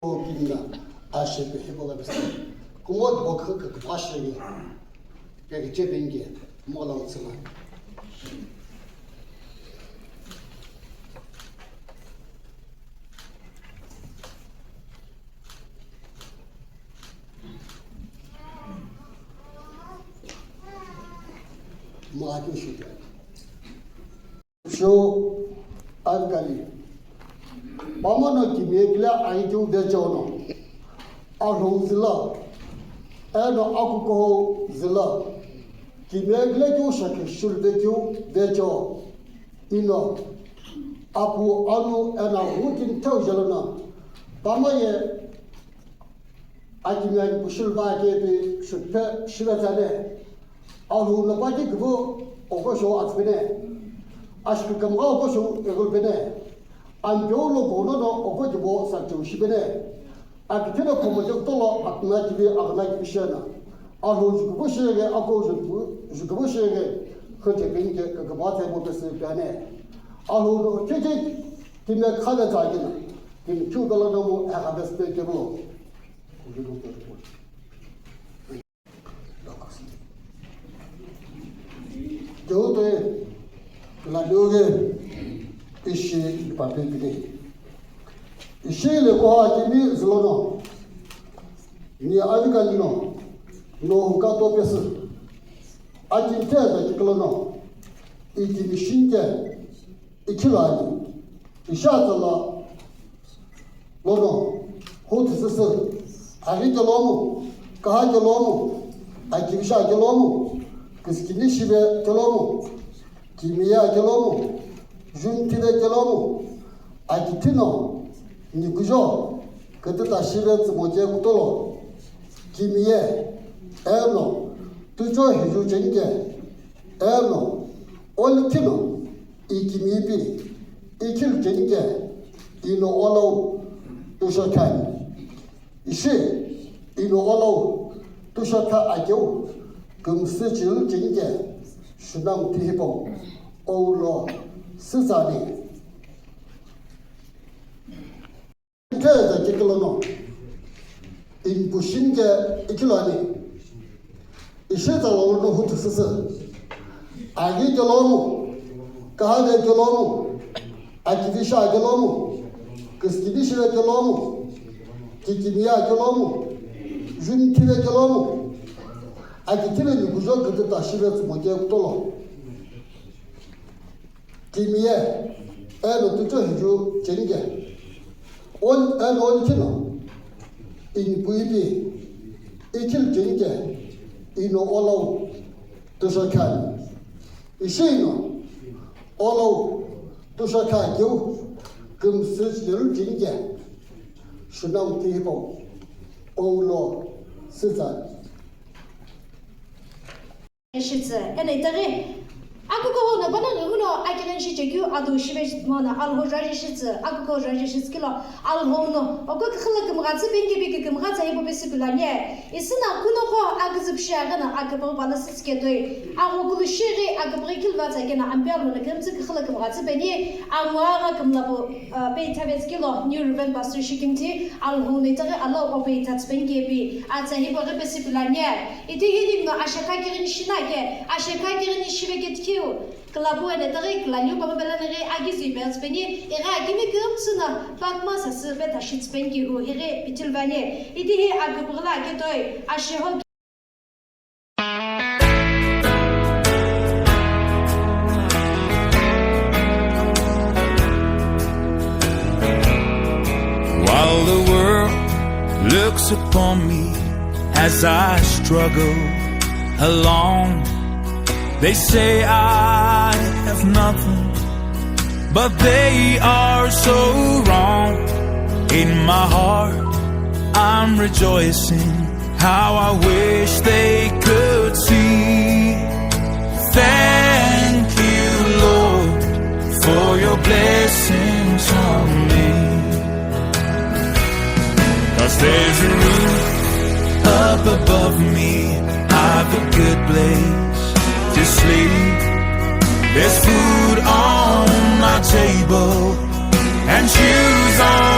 Kinga ashe pe hebola bes. Kumot bokha ka bashege. Ke chepinge mola utsama. Maatu shita. Show alkali. Pamano ki megla aitu de chono. Aro zila. Eno akuko zila. Ki megla jo shake shurde jo de cho. Ino. Apu anu ena wukin tau jalana. Pamaye akimya bushulba ke bi shutpe shiratane. Aro na pati gbo okosho atbene. Ashku kamga okosho egulbene. Anjolo gono no okojibo sancho shibene. Akitena komojo tolo aknajibi aknajibi shena. Alo jukubo shege ako jukubo shege khote binge kagabate mobese bane. Alo no tete timne khada jagina. Tim chudala no mo agabeste keblo. Jote la doge ishi papipide. Ishi le koha kimi zlono. Ni avikalino. No kato pesu. Akinteza kiklono. Ikimi shinke. Ikilani. Ishatala. Lono. Hut sisi. Agike lomu. Kahake lomu. Akimisha ke lomu. Kiskini shibe ke lomu. Kimiya ke lomu. Juntile kelomu, akitino, nikujo, keteta shivet moje kutolo, kimiye, eno, tujo hiju jenge, eno, olkino, ikimibi, ikil jenge, ino olo, tushokan, ishi, ino olo, tushaka agyo, kumsijil jenge, shunam tihibong, olo, Sisani. Kaya kikilano. In Bushinga ikilani. Ishita lolo hutu sisi. Agi kilomu. Kahade kilomu. Akivisha kilomu. Kiskidisha kilomu. Kikimiya kilomu. Juntile kilomu. Akitile ni kujo kutita shivet moje kutolo. Kimiye, eno tujo hiju jenge. Eno olkino, in buibi, ikil jenge, ino olo tushakan. Ishino, olo tushakan yu, kumsis yul jenge, shunam tibo, olo sizan. Ishitse, ene itari. Aku kau na bana nguno akiran shi jegu adu shibe mana alho raji shitse aku kau raji shitskilo alho no ogo khla kemgatsi bingi kemgatsa ibo besipilanye isina kuno ko agzib shagana akabo bana sitsketoy ago gulu shiri agabrikil vatsa gena ambialo na kemtsi khla kemgatsi beni amwara kemlabo be tavetskilo new riven baster shikimti alho ne tare allo obe tats bingi bi atsa ibo besipilanye iti hidim no ashaka girin shinage ashaka girin shibe getki Kelabu ane tadi kelanyu bapa belanere agisi berspeni era agimi kumsuna bakma sasi betashit spenki hu here bitilvane idi he agbrla getoy asheho. While the world looks upon me as I struggle along, they say I have nothing, but they are so wrong. In my heart, I'm rejoicing how I wish they could see. Thank you, Lord, for your blessings on me. 'Cause there's a roof up above me, I've a good place to sleep. There's food on my table and shoes on